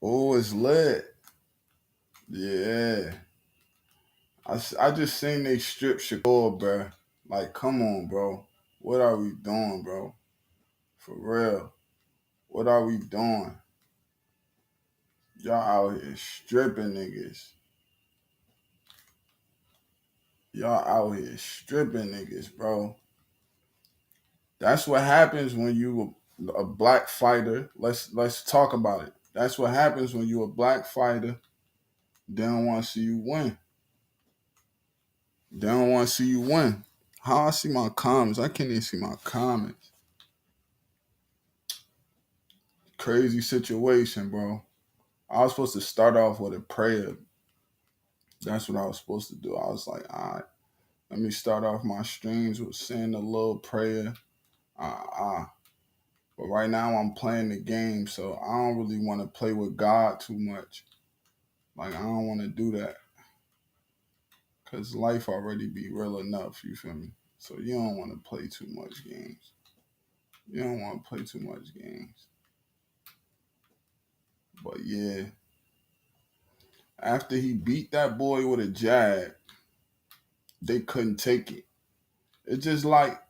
Oh, it's lit. Yeah. I just seen they strip Shakur, bruh. Like, come on, bro. What are we doing, bro? For real. What are we doing? Y'all out here stripping niggas. Y'all out here stripping niggas, bro. That's what happens when you a black fighter. Let's talk about it. That's what happens when you a black fighter. They don't want to see you win. They don't want to see you win. How I see my comments? I can't even see my comments. Crazy situation, bro. I was supposed to start off with a prayer. That's what I was supposed to do. I was like, all right, let me start off my streams with saying a little prayer. Uh, uh. But right now I'm playing the game, so I don't really want to play with God too much. Like, I don't want to do that. Because life already be real enough, you feel me? So you don't want to play too much games. You don't want to play too much games. But yeah, after he beat that boy with a jab, they couldn't take it. It's just like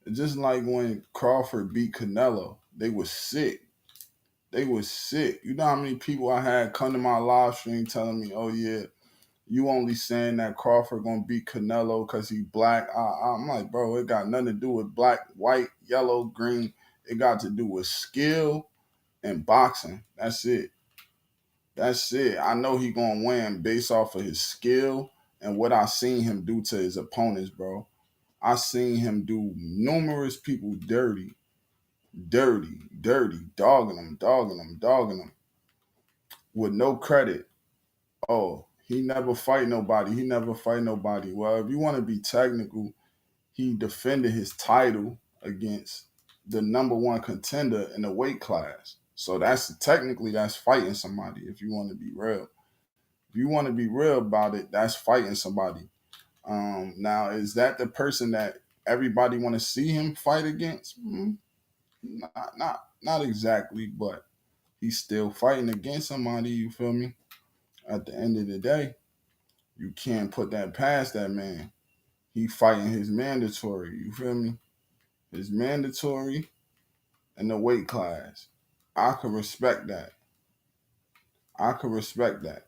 when Crawford beat Canelo. They was sick. They was sick. You know how many people I had come to my live stream telling me, "Oh yeah, you only saying that Crawford gonna beat Canelo because he black." I'm like, bro, it got nothing to do with black, white, yellow, green. It got to do with skill and boxing. That's it. That's it. I know he gonna win based off of his skill and what I seen him do to his opponents, bro. I seen him do numerous people dirty, dirty, dogging them with no credit. Oh, he never fight nobody. He never fight nobody. Well, if you want to be technical, he defended his title against the number one contender in the weight class. So that's technically that's fighting somebody. If you want to be real, if you want to be real about it, that's fighting somebody. Now is that the person that everybody want to see him fight against? Not exactly, but he's still fighting against somebody. You feel me? At the end of the day, you can't put that past that man. He fighting his mandatory. You feel me? His mandatory and the weight class. I can respect that. I can respect that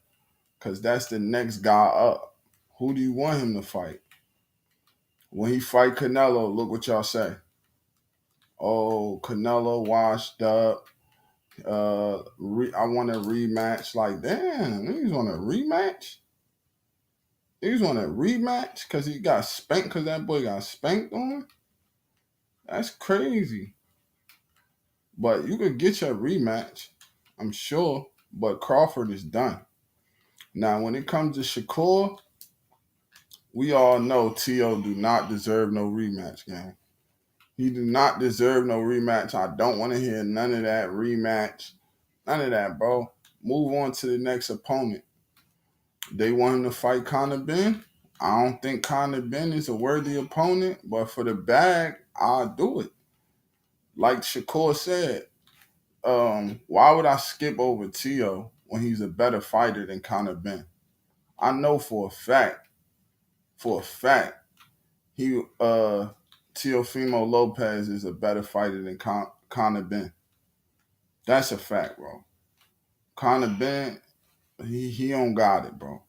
because that's the next guy up. Who do you want him to fight? When he fight Canelo, look what y'all say. Oh, Canelo washed up. I want a rematch. Like, damn, niggas want a rematch? Niggas want a rematch because he got spanked because that boy got spanked on? That's crazy. But you could get your rematch, I'm sure. But Crawford is done. Now, when it comes to Shakur, we all know T.O. do not deserve no rematch, gang. He do not deserve no rematch. I don't want to hear none of that rematch. None of that, bro. Move on to the next opponent. They want him to fight Conor Ben. I don't think Conor Ben is a worthy opponent, but for the bag, I'll do it. Like Shakur said, why would I skip over Tio when he's a better fighter than Conor Ben? I know for a fact, he Teofimo Lopez is a better fighter than Conor Ben. That's a fact, bro. Conor Ben, he don't got it, bro.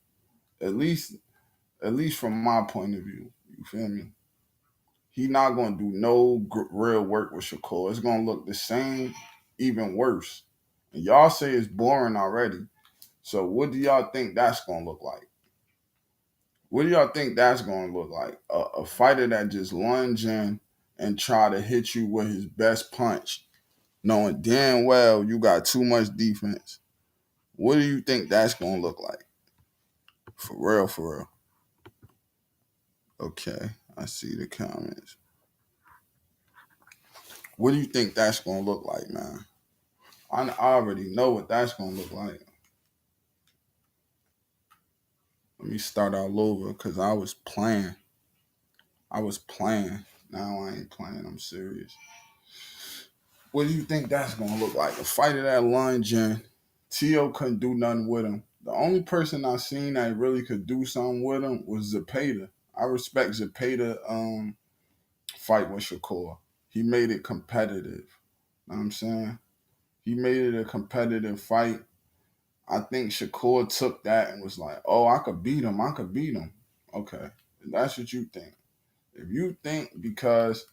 At least from my point of view. You feel me? He not gonna do no real work with Shakur. It's gonna look the same, even worse. And y'all say it's boring already. So what do y'all think that's gonna look like? What do y'all think that's gonna look like? A fighter that just lunge in and try to hit you with his best punch, knowing damn well you got too much defense. What do you think that's gonna look like? For real, for real. Okay, I see the comments. What do you think that's gonna look like, man? I already know what that's gonna look like. Let me start all over because I was playing. I was playing. Now I ain't playing. I'm serious. What do you think that's gonna look like? A fighter that lunge in Tio couldn't do nothing with him. The only person I seen that really could do something with him was Zepeda. I respect Zepeda fight with Shakur. He made it competitive. Know what I'm saying? He made it a competitive fight. I think Shakur took that and was like, oh, I could beat him. I could beat him. Okay. If that's what you think. If you think because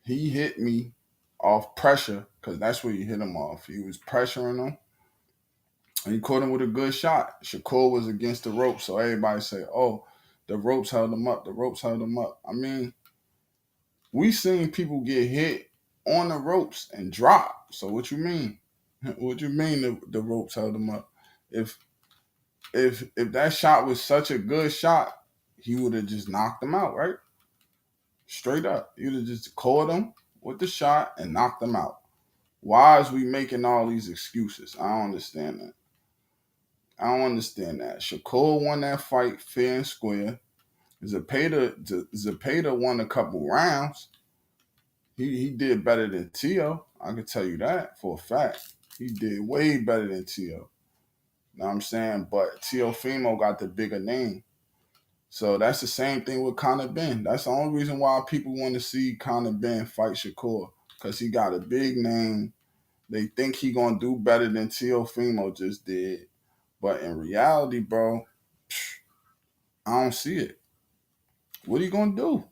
he hit me off pressure, because that's where he hit him off. He was pressuring him and he caught him with a good shot. Shakur was against the ropes, so everybody say, oh, the ropes held him up. The ropes held him up. I mean, we seen people get hit on the ropes and drop. So what you mean? What you mean the ropes held him up? If that shot was such a good shot, he would have just knocked him out, right? Straight up. He would have just caught him with the shot and knocked him out. Why is we making all these excuses? I don't understand that. I don't understand that. Shakur won that fight fair and square. Zepeda won a couple rounds. He did better than Tio. I can tell you that for a fact. He did way better than Tio. Know what I'm saying? But Teofimo got the bigger name. So that's the same thing with Conor Ben. That's the only reason why people want to see Conor Ben fight Shakur. Because he got a big name. They think he gonna do better than Teofimo just did. But in reality, bro, I don't see it. What he gonna do?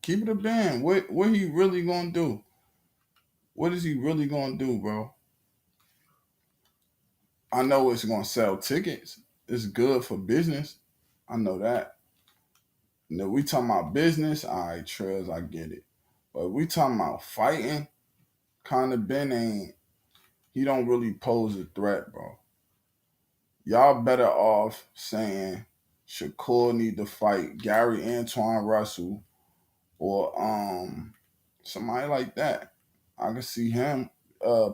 Keep it a band. What he really gonna do? What is he really gonna do, bro? I know it's gonna sell tickets. It's good for business. I know that. Now we talking about business, all right, Trails, I get it. But we talking about fighting, Conor Ben ain't. He don't really pose a threat, bro. Y'all better off saying Shakur need to fight Gary Antoine Russell or somebody like that. I can see him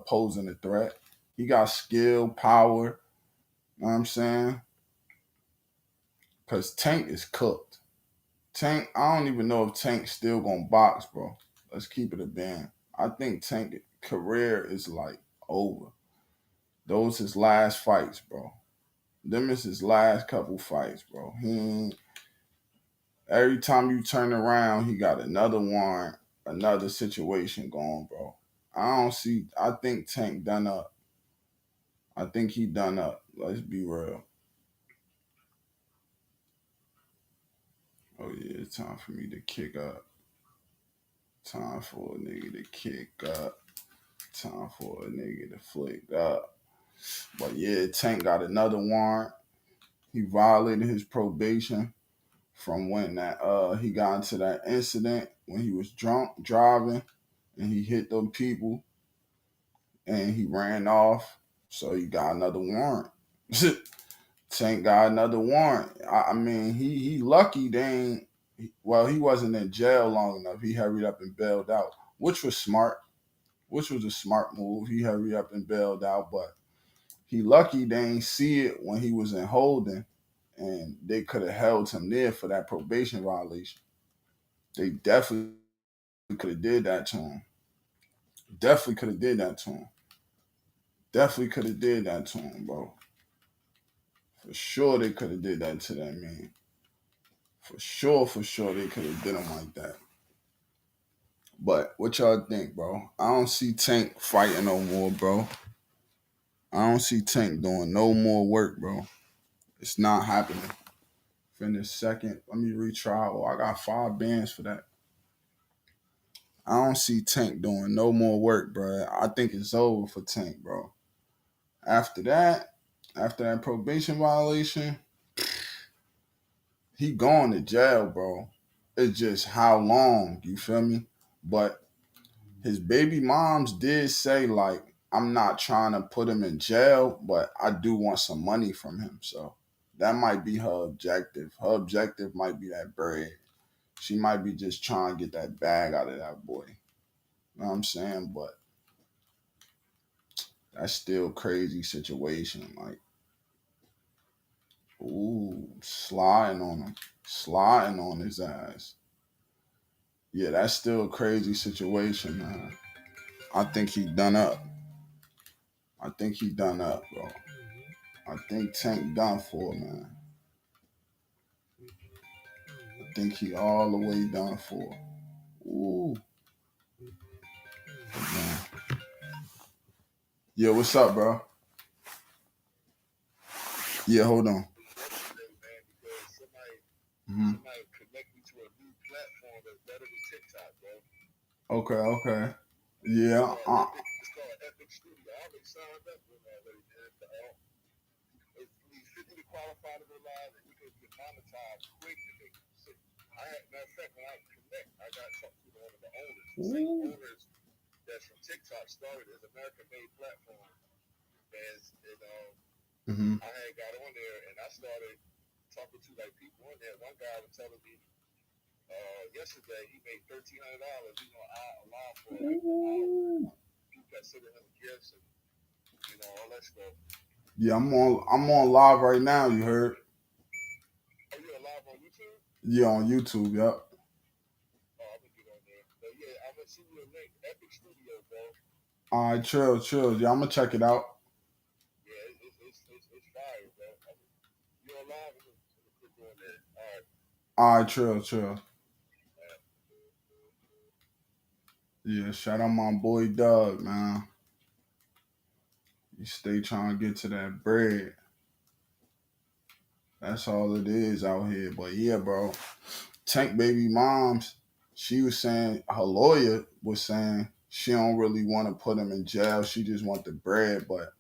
posing a threat. He got skill, power. You know what I'm saying? Cause Tank is cooked. Tank, I don't even know if Tank's still gonna box, bro. Let's keep it a band. I think Tank career is like over. Those his last fights, bro. Them is his last couple fights, bro. Every time you turn around, he got another warrant, another situation going, bro. I think Tank done up. I think he done up. Let's be real. Oh yeah, it's time for me to kick up. Time for a nigga to kick up. Time for a nigga to flick up. But yeah, Tank got another warrant. He violated his probation from when that he got into that incident when he was drunk driving and he hit them people and he ran off. So he got another warrant. Tank got another warrant. I mean, he lucky they ain't. Well, he wasn't in jail long enough. He hurried up and bailed out, which was smart. Which was a smart move. He hurried up and bailed out, but he lucky they ain't see it when he was in holding, and they could have held him there for that probation violation. They definitely could have did that to him. Definitely could have did that to him. Definitely could have did that to him, bro. For sure they could have did that to that man. For sure they could have did him like that. But what y'all think, bro? I don't see Tank fighting no more, bro. I don't see Tank doing no more work, bro. It's not happening. Finish second. Let me retry. Oh, I got 5 bands for that. I don't see Tank doing no more work, bro. I think it's over for Tank, bro. After that probation violation, he going to jail, bro. It's just how long, you feel me? But his baby moms did say, like, I'm not trying to put him in jail, but I do want some money from him. So that might be her objective. Her objective might be that bread. She might be just trying to get that bag out of that boy. You know what I'm saying? But that's still crazy situation. Like, ooh, sliding on him. Sliding on his ass. Yeah, that's still a crazy situation, man. I think he done up. I think he done up, bro. I think Tank done for, man. I think he all the way done for. Ooh. Man. Yeah, what's up, bro? Yeah, hold on. Mm-hmm. Okay. Yeah. Ooh. Mm-hmm. Ooh. Yeah, I'm on live right now, you heard? Yeah, on YouTube, yep. All right, chill. Yeah, I'm gonna check it out. All right, chill. Yeah, shout out my boy Doug, man. You stay trying to get to that bread. That's all it is out here. But yeah, bro. Tank baby moms, she was saying her lawyer was saying she don't really want to put him in jail. She just want the bread. But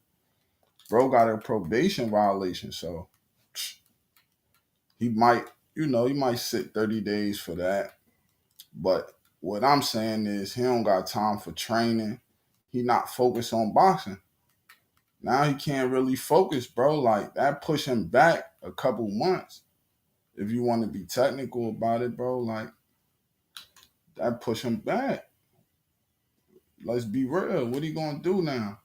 bro got a probation violation, so he might, he might sit 30 days for that. But what I'm saying is he don't got time for training. He not focused on boxing. Now he can't really focus, bro. Like that push him back a couple months. If you want to be technical about it, bro, like that push him back. Let's be real. What he gonna do now?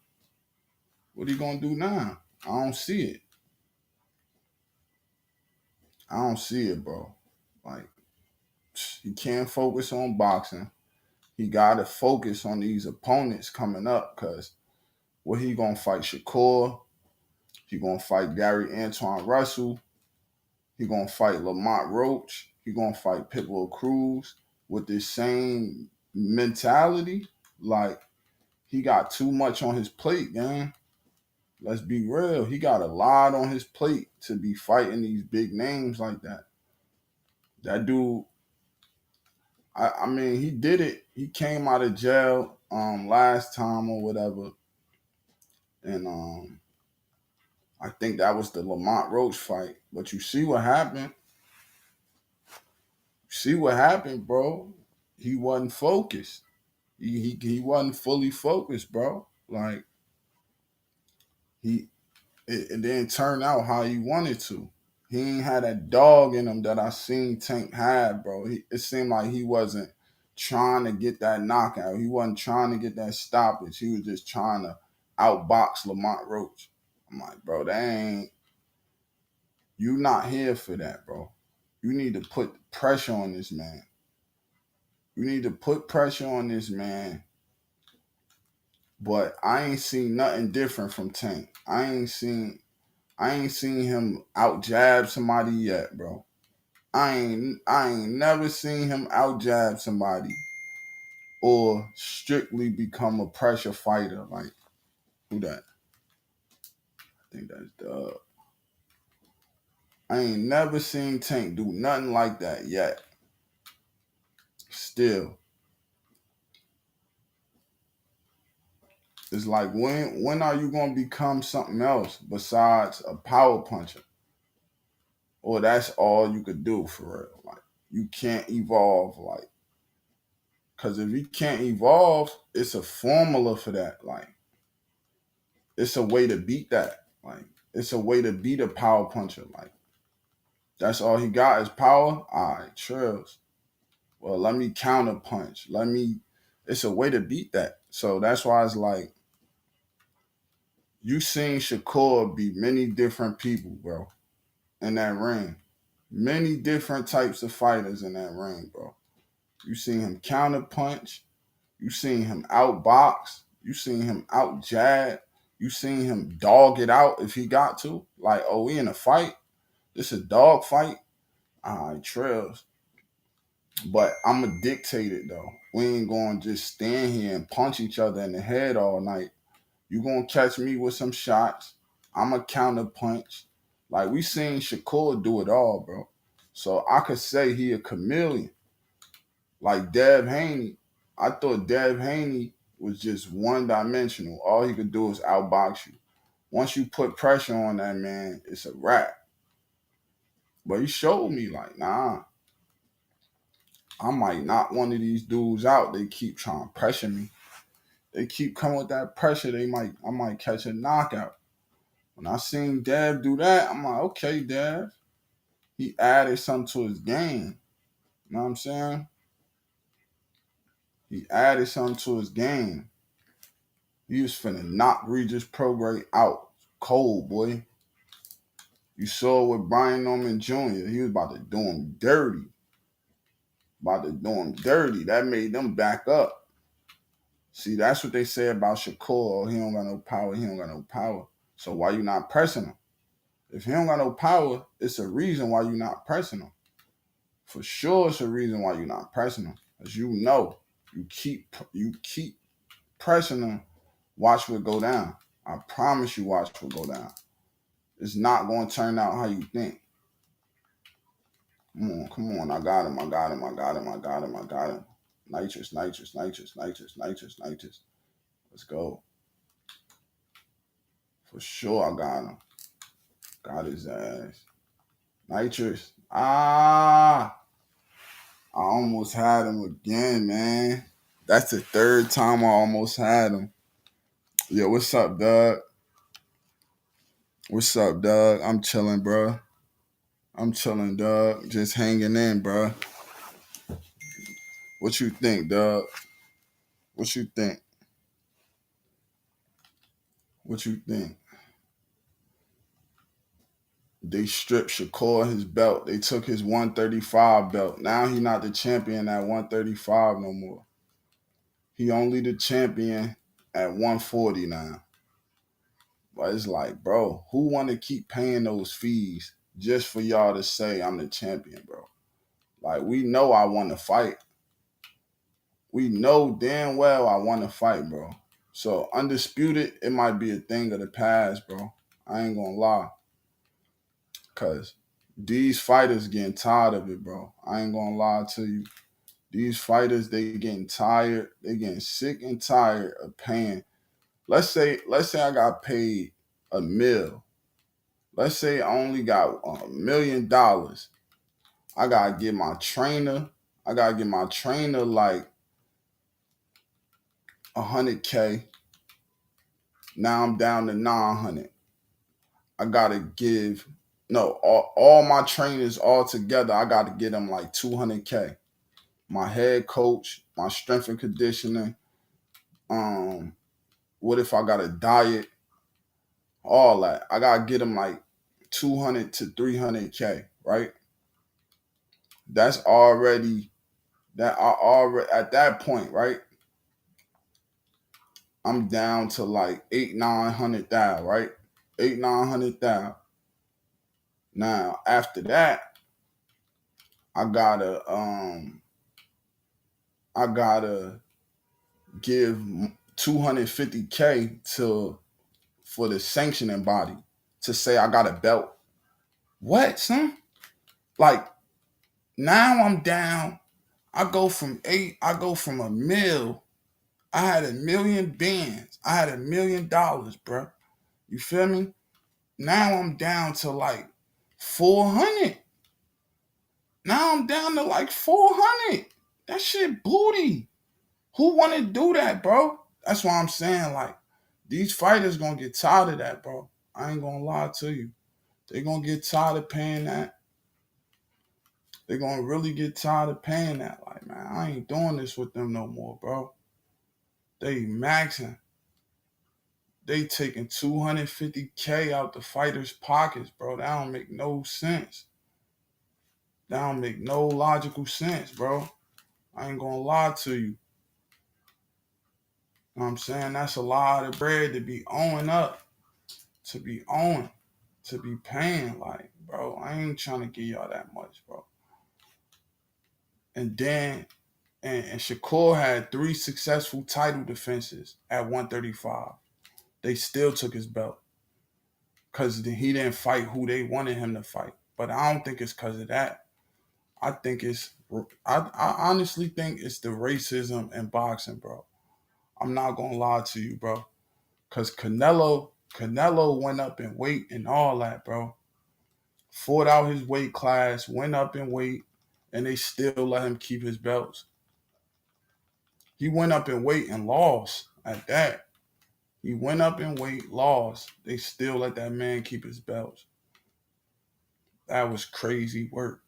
What he gonna do now? I don't see it. I don't see it, bro. Like he can't focus on boxing. He gotta focus on these opponents coming up, cause what he gonna fight Shakur? He gonna fight Gary Antoine Russell. He gonna fight Lamont Roach. He gonna fight Pitbull Cruz with this same mentality. Like he got too much on his plate, man. Let's be real. He got a lot on his plate to be fighting these big names like that. That dude, I mean, he did it. He came out of jail last time or whatever. And I think that was the Lamont Roach fight. But you see what happened? See what happened, bro? He wasn't focused. He wasn't fully focused, bro. Like he it didn't turn out how he wanted to. He ain't had that dog in him that I seen Tank had, bro. It seemed like he wasn't trying to get that knockout. He wasn't trying to get that stoppage. He was just trying to outbox Lamont Roach. I'm like, bro, that ain't you not here for that, bro. You need to put pressure on this man. You need to put pressure on this man. But I ain't seen nothing different from Tank. I ain't seen him out jab somebody yet, bro. I ain't never seen him out jab somebody or strictly become a pressure fighter. Like who that? I think that's Doug. I ain't never seen Tank do nothing like that yet. Still. It's like when are you gonna become something else besides a power puncher? Or that's all you could do for real. Like you can't evolve like because if you can't evolve, it's a formula for that. Like it's a way to beat that. Like it's a way to beat a power puncher. Like that's all he got is power. All right, Trills. Well, let me counter punch. Let me. It's a way to beat that. So that's why it's like you seen Shakur beat many different people, bro, in that ring. Many different types of fighters in that ring, bro. You seen him counter punch. You seen him outbox. You seen him out jab. You seen him dog it out if he got to. Like, oh, we in a fight. This a dog fight. All right, Trails. But I'm going to dictate it, though. We ain't going to just stand here and punch each other in the head all night. You going to catch me with some shots. I'm a counter punch. Like, we seen Shakur do it all, bro. So I could say he a chameleon. Like Dev Haney. I thought Dev Haney was just one-dimensional. All he could do is outbox you. Once you put pressure on that man, it's a wrap. But he showed me, like, nah, I might knock one of these dudes out. They keep trying to pressure me. They keep coming with that pressure. I might catch a knockout. When I seen Dev do that, I'm like, okay, Dev. He added something to his game. You know what I'm saying? He added something to his game. He was finna knock Regis Prograis out. Cold, boy. You saw it with Brian Norman Jr. He was about to do him dirty. That made them back up. See, that's what they say about Shakur. He don't got no power. So why you not pressing him? If he don't got no power, it's a reason why you not pressing him. For sure, it's a reason why you not pressing him. As you know, you keep pressing him, watch what go down. I promise you, watch what go down. It's not going to turn out how you think. Come on. I got him. Nitrous. Let's go. For sure, I got him. Got his ass. Nitrous. I almost had him again, man. That's the third time I almost had him. Yo, what's up, Doug? I'm chilling, bro. Doug. Just hanging in, bro. What you think, Doug? What you think? They stripped Shakur his belt. They took his 135 belt. Now he not the champion at 135 no more. He only the champion at 140 now. But it's like, bro, who want to keep paying those fees just for y'all to say I'm the champion, bro? Like, we know I want to fight. We know damn well I want to fight, bro. So, undisputed, it might be a thing of the past, bro. I ain't gonna lie. Because these fighters getting tired of it, bro. I ain't gonna lie to you. These fighters, they getting tired. They getting sick and tired of paying. Let's say I got paid $1 million. Let's say I only got $1 million. I gotta give my trainer like $100K. Now I'm down to 900. I gotta give all my trainers all together. I gotta get them like 200K. My head coach, my strength and conditioning. What if I got a diet? All that. I gotta get them like 200 to 300K, right? That's already at that point, right? I'm down to like 800,000-900,000, right? 800,000-900,000. Now after that, I gotta give 250K for the sanctioning body to say I got a belt. What, son? Like, now I'm down. I go from $1 million. I had $1 million bands. I had $1 million, bro. You feel me? Now I'm down to like 400. Now I'm down to like 400. That shit booty. Who want to do that, bro? That's why I'm saying, like, these fighters gonna get tired of that, bro. I ain't gonna lie to you. They gonna get tired of paying that. They gonna really get tired of paying that. Like, man, I ain't doing this with them no more, bro. They maxing. They taking 250K out the fighters' pockets, bro. That don't make no sense. That don't make no logical sense, bro. I ain't gonna lie to you. know what I'm saying? That's a lot of bread to be owing up, to be owing, to be paying. Like, bro, I ain't trying to give y'all that much, bro. And then, and Shakur had 3 successful title defenses at 135. They still took his belt because he didn't fight who they wanted him to fight. But I don't think it's because of that. I think I honestly think it's the racism in boxing, bro. I'm not gonna lie to you, bro. Cause Canelo went up in weight and all that, bro. Fought out his weight class, went up in weight, and they still let him keep his belts. He went up in weight and lost at that. He went up in weight, lost. They still let that man keep his belts. That was crazy work.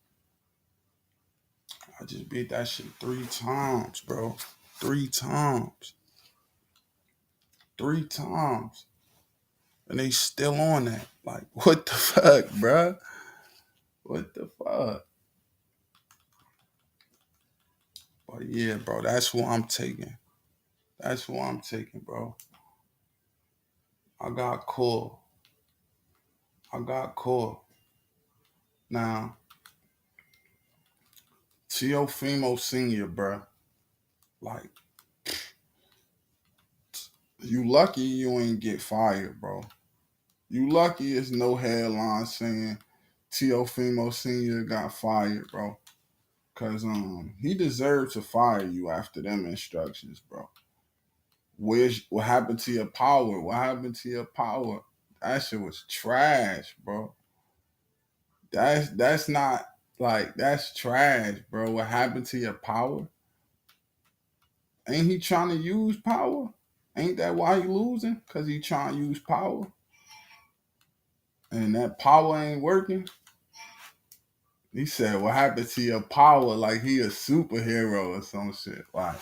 I just beat that shit 3 times, bro. 3 times. 3 times. And they still on that. Like, what the fuck, bro? What the fuck? But yeah, bro, that's what I'm taking. That's what I'm taking, bro. I got cool. Now, Teofimo Sr., bro. Like, you lucky you ain't get fired, bro. You lucky it's no headline saying Teofimo Sr. got fired, bro. Cause he deserved to fire you after them instructions, bro. What happened to your power? What happened to your power? That shit was trash, bro. That's not like that's trash, bro. What happened to your power? Ain't he trying to use power? Ain't that why he losing? Cause he trying to use power, and that power ain't working. He said, "What happened to your power?" Like he a superhero or some shit. Like,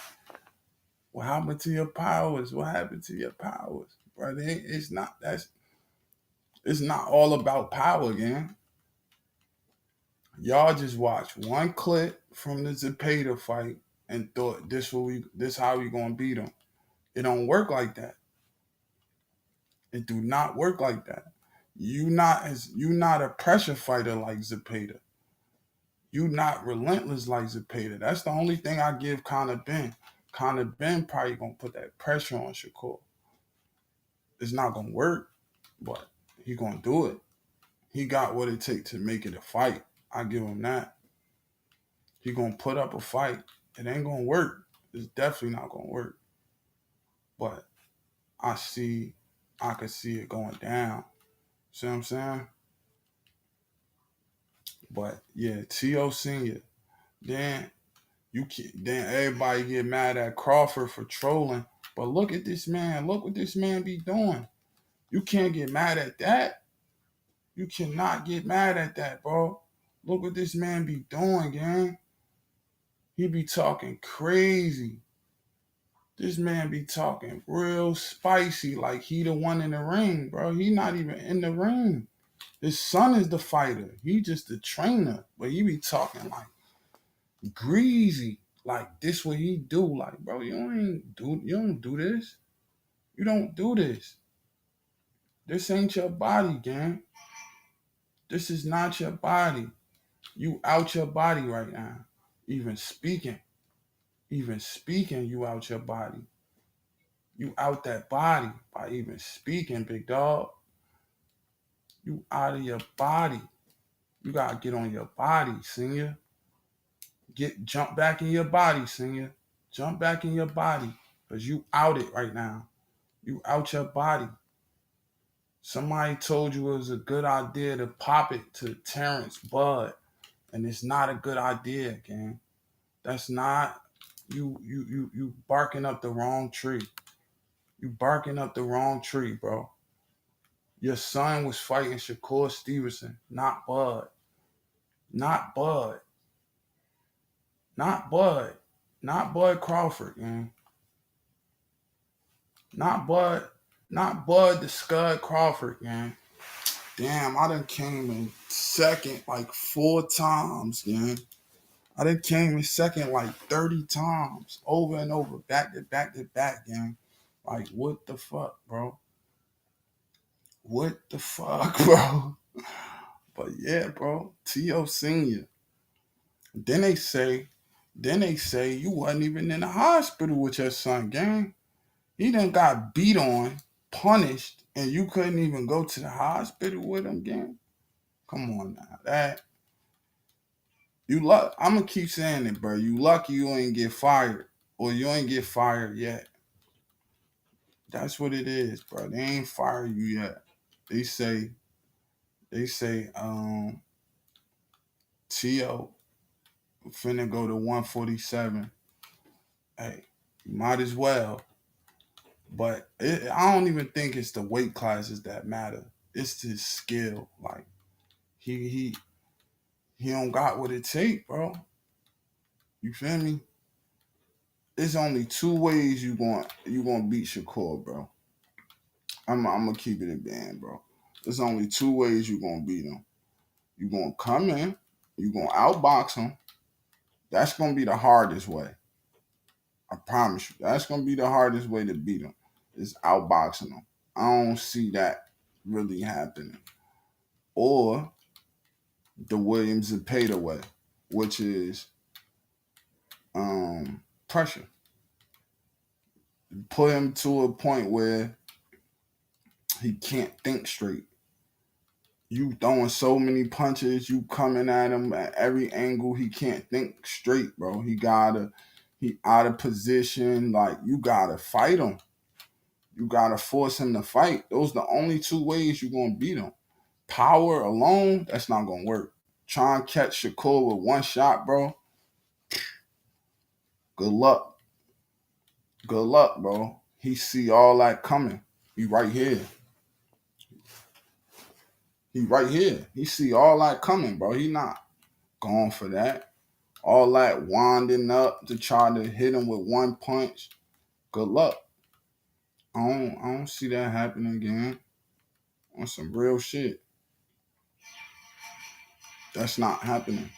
what happened to your powers? What happened to your powers, bro? It's not it's not all about power, gang. Y'all just watched one clip from the Zepeda fight and thought this how we gonna beat him. It don't work like that. It do not work like that. You not a pressure fighter like Zepeda. You not relentless like Zepeda. That's the only thing I give Conor Ben. Conor Ben probably gonna put that pressure on Shakur. It's not gonna work, but he gonna do it. He got what it takes to make it a fight. I give him that. He gonna put up a fight. It ain't gonna work. It's definitely not gonna work. But I could see it going down. See what I'm saying? But yeah, T.O. Senior. Then then everybody get mad at Crawford for trolling. But look at this man. Look what this man be doing. You can't get mad at that. You cannot get mad at that, bro. Look what this man be doing, gang. He be talking crazy. This man be talking real spicy like he the one in the ring, bro. He not even in the ring. His son is the fighter. He just the trainer. But he be talking like greasy. Like this what he do. Like, bro, you don't do this. You don't do this. This ain't your body, gang. This is not your body. You out your body right now. Even speaking, you out your body. You out that body by even speaking, big dog. You out of your body. You gotta get on your body, senior. Jump back in your body, senior. Jump back in your body. Cause you out it right now. You out your body. Somebody told you it was a good idea to pop it to Terrence Bud. And it's not a good idea, gang. That's not you barking up the wrong tree. You barking up the wrong tree, bro. Your son was fighting Shakur Stevenson, not Bud. Not Bud. Not Bud. Not Bud Crawford, man. Not Bud. Not Bud the Scud Crawford, man. Damn, I done came in second like 4 times, man. I done came in second like 30 times, over and over, back to back to back, gang. Like, what the fuck, bro? What the fuck, bro? But yeah, bro, T.O. Senior. Then they say, you wasn't even in the hospital with your son, gang. He done got beat on, punished, and you couldn't even go to the hospital with him, gang. Come on now, that you luck. I'm gonna keep saying it, bro. You lucky you ain't get fired, or you ain't get fired yet. That's what it is, bro. They ain't fired you yet. They say, T.O. finna go to 147. Hey, you might as well. But I don't even think it's the weight classes that matter. It's his skill. Like he don't got what it take, bro. You feel me? There's only two ways you gonna beat Shakur, bro. I'm gonna keep it a band, bro. There's only two ways you gonna beat him. You gonna come in, you gonna outbox him. That's gonna be the hardest way. I promise you. That's gonna be the hardest way to beat him. Is outboxing him. I don't see that really happening. Or the Williams and Zepeda way, which is pressure. Put him to a point where he can't think straight. You throwing so many punches, you coming at him at every angle, he can't think straight, bro. He out of position. Like, you gotta fight him. You gotta force him to fight. Those are the only two ways you're gonna beat him. Power alone, that's not gonna work. Try and catch Shakur with one shot, bro. Good luck. Good luck, bro. He see all that coming. He right here. He right here. He see all that coming, bro. He not going for that. All that winding up to try to hit him with one punch. Good luck. I don't see that happening again. On some real shit. That's not happening.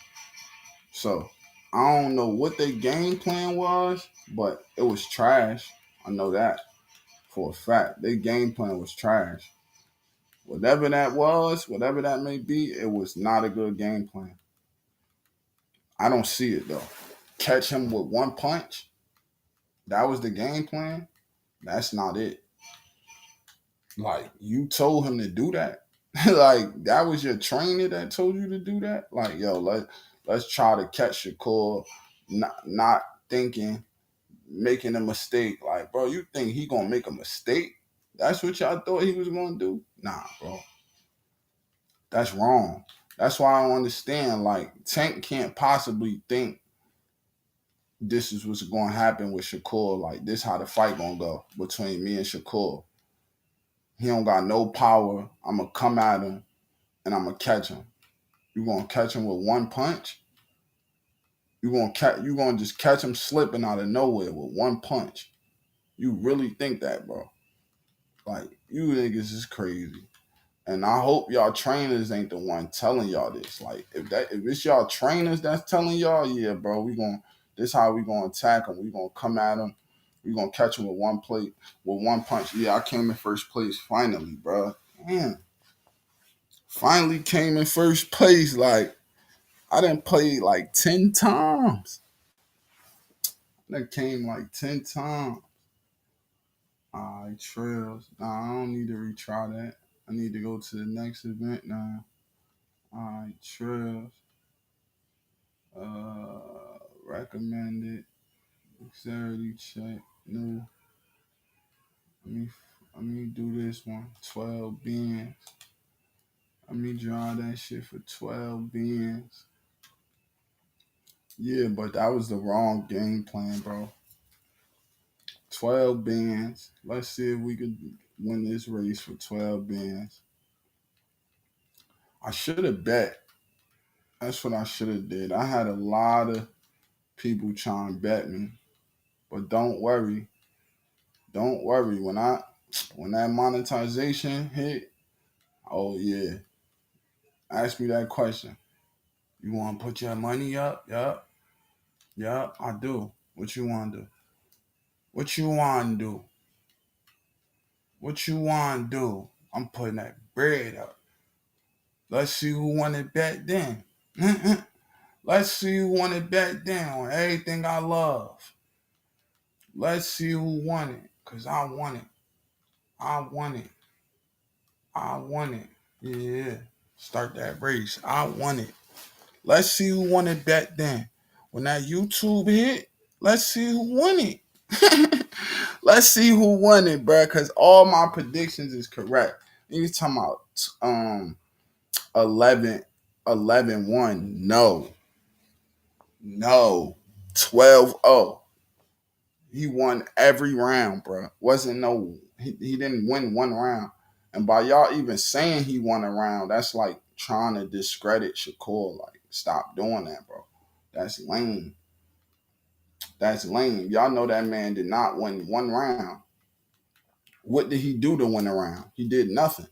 So I don't know what their game plan was, but it was trash. I know that for a fact. Their game plan was trash. Whatever that was, whatever that may be, it was not a good game plan. I don't see it though. Catch him with one punch. That was the game plan. That's not it. Like, you told him to do that. Like, that was your trainer that told you to do that. Like, yo, let's try to catch Shakur, not thinking, making a mistake. Like, bro, you think he gonna make a mistake? That's what y'all thought he was gonna do? Nah, bro. That's wrong. That's why I don't understand. Like, Tank can't possibly think this is what's going to happen with Shakur. Like, this how the fight going to go between me and Shakur. He don't got no power. I'm going to come at him, and I'm going to catch him. You going to catch him with one punch? You going to just catch him slipping out of nowhere with one punch? You really think that, bro? Like, you niggas is crazy. And I hope y'all trainers ain't the one telling y'all this. Like, if it's y'all trainers that's telling y'all, yeah, bro, this how we gonna attack him. We gonna come at him. We gonna catch him with one punch. Yeah, I came in first place finally, bro. Man, finally came in first place. Like, I done played like 10 times. I done came like 10 times. All right, Trails. Nah, I don't need to retry that. I need to go to the next event now. All right, Trails. Recommended. Dexterity check. No. Let me do this one. 12 beans. Let me draw that shit for 12 beans. Yeah, but that was the wrong game plan, bro. 12 bands. Let's see if we could win this race for 12 bands. I should have bet. That's what I should have did. I had a lot of people trying to bet me. But don't worry. Don't worry. When that monetization hit, oh yeah. Ask me that question. You want to put your money up? Yup. Yup, I do. What you want to do? What you want to do? What you want to do? I'm putting that bread up. Let's see who won it back then. Let's see who won it back then on everything I love. Let's see who won it. Because I won it. I won it. I won it. Yeah. Start that race. I won it. Let's see who won it back then. When that YouTube hit, let's see who won it. Let's see who won it, bro. Because all my predictions is correct. You talking about 11, 11-1. No. No. 12-0. He won every round, bro. Wasn't no, he didn't win one round. And by y'all even saying he won a round, that's like trying to discredit Shakur. Like, stop doing that, bro. That's lame. That's lame. Y'all know that man did not win one round. What did he do to win a round? He did nothing.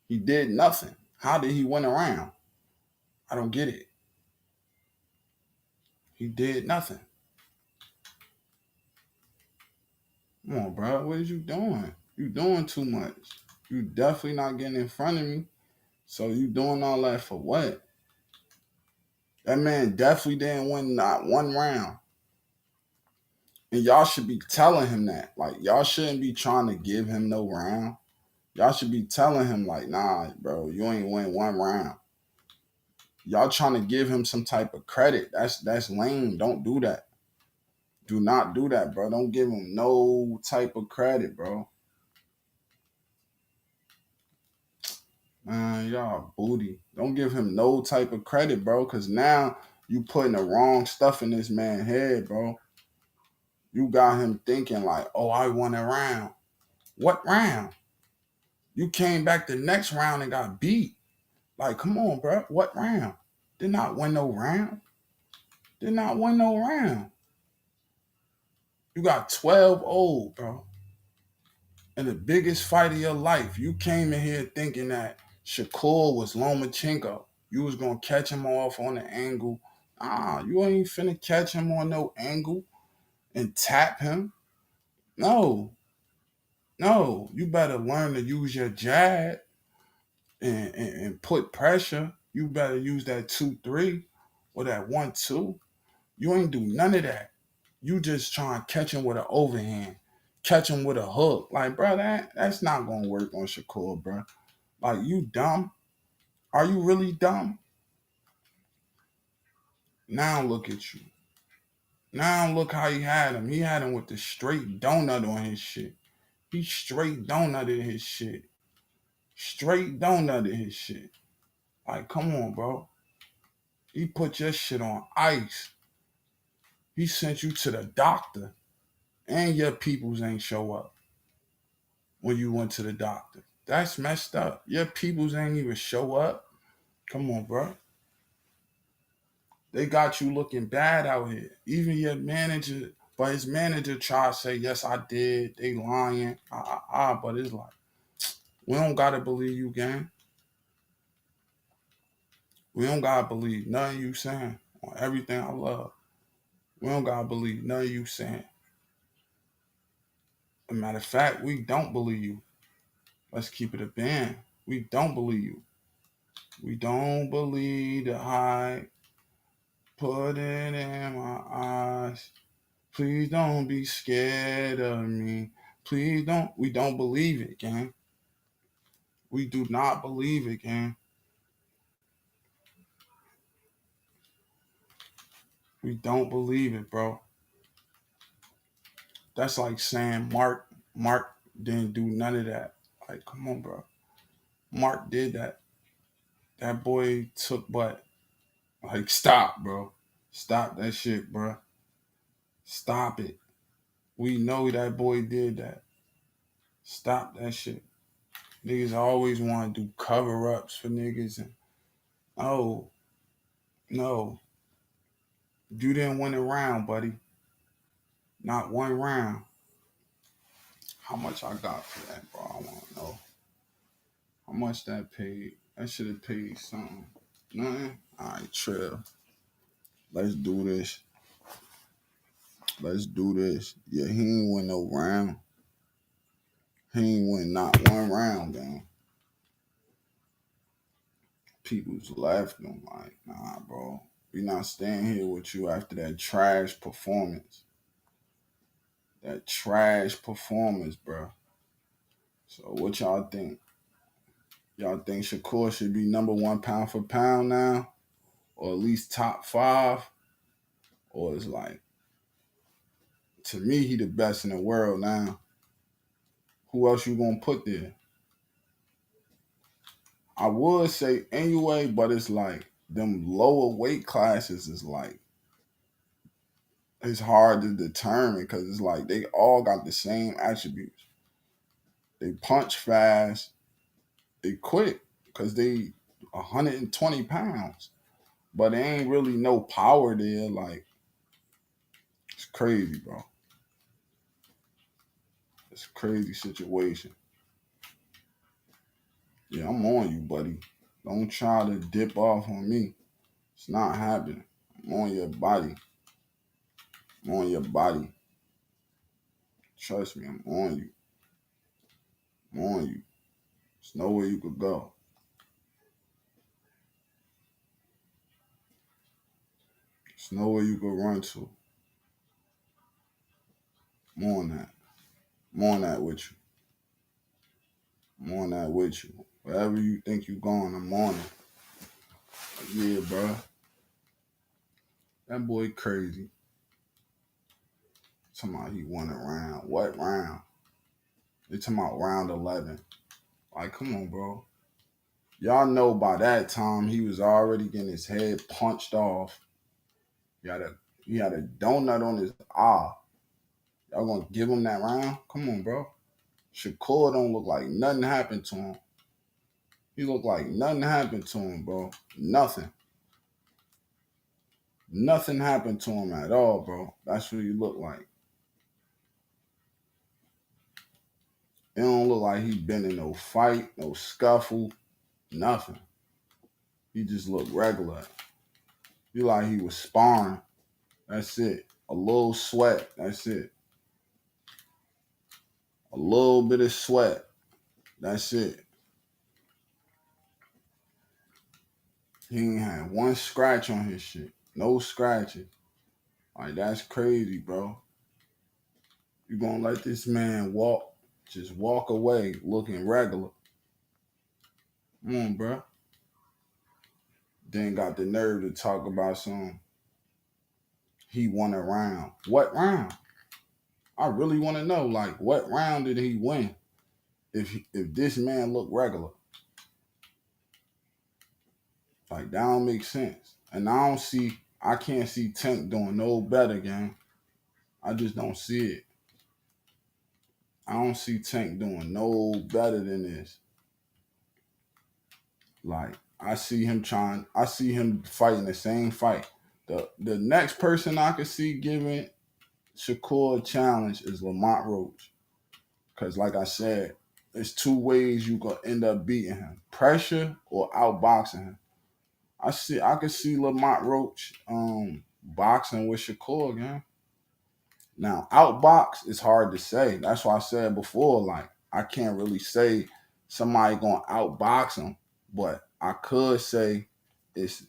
He did nothing. How did he win a round? I don't get it. He did nothing. Come on, bro. What is you doing? You doing too much. You definitely not getting in front of me. So you doing all that for what? That man definitely didn't win not one round. And y'all should be telling him that. Like, y'all shouldn't be trying to give him no round. Y'all should be telling him, like, nah, bro, you ain't win one round. Y'all trying to give him some type of credit. That's lame. Don't do that. Do not do that, bro. Don't give him no type of credit, bro. Man, y'all booty. Don't give him no type of credit, bro, because now you putting the wrong stuff in this man's head, bro. You got him thinking like, oh, I won a round. What round? You came back the next round and got beat. Like, come on, bro. What round? Did not win no round. Did not win no round. You got 12 old, bro. In the biggest fight of your life, you came in here thinking that Shakur was Lomachenko. You was gonna catch him off on the angle. You ain't finna catch him on no angle and tap him. No, no. You better learn to use your jab and put pressure. You better use that 2-3 or that 1-2. You ain't do none of that. You just trying to catch him with an overhand, catch him with a hook. Like, bro, that's not gonna work on Shakur, bro. Like, you dumb? Are you really dumb? Now look at you. Now look how he had him. He had him with the straight donut on his shit. He straight donutted his shit. Straight donutted his shit. Like, come on, bro. He put your shit on ice. He sent you to the doctor. And your peoples ain't show up when you went to the doctor. That's messed up. Your peoples ain't even show up. Come on, bro. They got you looking bad out here. Even your manager, but his manager tried to say, yes, I did. They lying. But it's like, we don't gotta believe you, gang. We don't gotta believe nothing you saying on everything I love. We don't gotta believe nothing you saying. As a matter of fact, we don't believe you. Let's keep it a band. We don't believe you. We don't believe the hype. Put it in my eyes. Please don't be scared of me. Please don't. We don't believe it, gang. We do not believe it, gang. We don't believe it, bro. That's like saying Mark didn't do none of that. Like, come on, bro. Mark did that. That boy took butt. Like, stop, bro. Stop that shit, bro. Stop it. We know that boy did that. Stop that shit. Niggas always want to do cover-ups for niggas. And oh, no. You didn't win a round, buddy. Not one round. How much I got for that, bro? I want to know. How much that paid? That should have paid something. Nothing? All right, Trill. Let's do this. Let's do this. Yeah, he ain't win no round. He ain't win not one round, man. People's left him like, nah, bro. We not staying here with you after that trash performance. That trash performance, bro. So what y'all think? Y'all think Shakur should be number one pound for pound now? Or at least top five? Or it's like, to me, he the best in the world now. Who else you gonna put there? I would say anyway, but it's like them lower weight classes is like it's hard to determine because it's like they all got the same attributes. They punch fast, they quick because they 120 pounds, but there ain't really no power there. Like it's crazy, bro. It's a crazy situation. Yeah, I'm on you, buddy. Don't try to dip off on me. It's not happening. I'm on your body. I'm on your body. Trust me, I'm on you. I'm on you. There's nowhere you could go. There's nowhere you could run to. I'm on that. I'm on that with you. I'm on that with you. Wherever you think you going, I'm on it. Yeah, bro. That boy crazy. Talking about he won a round. What round? They talking about round 11. Like, come on, bro. Y'all know by that time he was already getting his head punched off. He had a donut on his eye. Y'all gonna give him that round? Come on, bro. Shakur don't look like nothing happened to him. He look like nothing happened to him, bro. Nothing. Nothing happened to him at all, bro. That's what he look like. It don't look like he been in no fight, no scuffle, nothing. He just look regular. He like he was sparring. That's it. A little sweat. That's it. A little bit of sweat. That's it. He ain't had one scratch on his shit. No scratches. Like, that's crazy, bro. You gonna let this man just walk away looking regular. Come on, bro. Then got the nerve to talk about he won a round. What round? I really want to know, like, what round did he win? If this man looked regular. Like, that don't make sense. And I can't see Tank doing no better, gang. I just don't see it. I don't see Tank doing no better than this. Like, I see him fighting the same fight. The next person I could see giving Shakur a challenge is Lamont Roach. Because like I said, there's two ways you gonna end up beating him. Pressure or outboxing him. I could see Lamont Roach boxing with Shakur again. Now, outbox is hard to say. That's why I said before, like, I can't really say somebody gonna outbox him, but I could say it's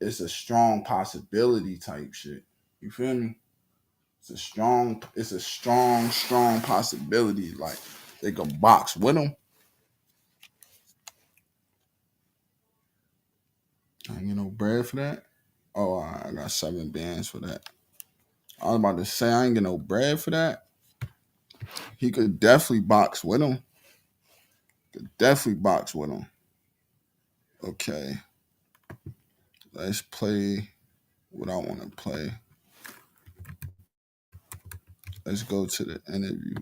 it's a strong possibility type shit. You feel me? It's a strong possibility. Like they could box with him. I ain't get no bread for that. Oh, I got 7 bands for that. I was about to say I ain't get no bread for that. He could definitely box with him. Could definitely box with him. Okay, let's play what I want to play. Let's go to the interview.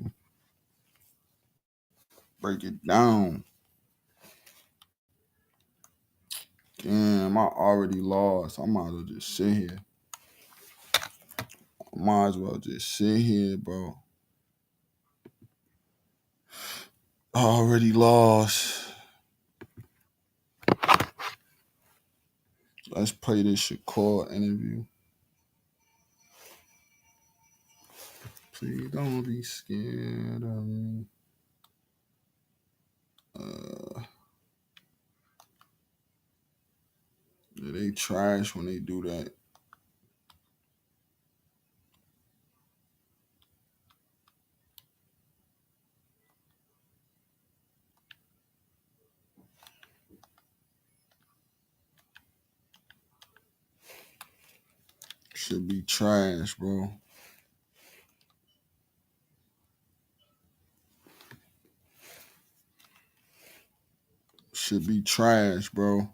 Break it down. Damn, I already lost. I might as well just sit here. Might as well just sit here, bro. I already lost. Let's play this Shakur interview. Please don't be scared of me. Yeah, they trash when they do that. Should be trash, bro. Should be trash, bro.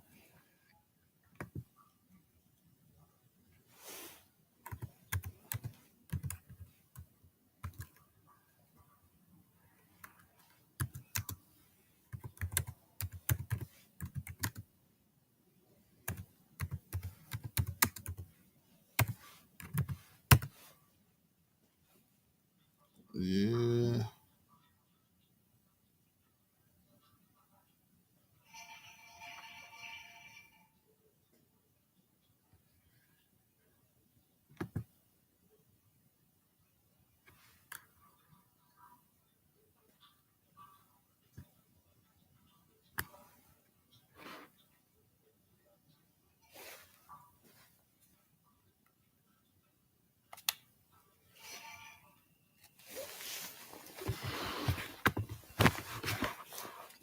Yeah.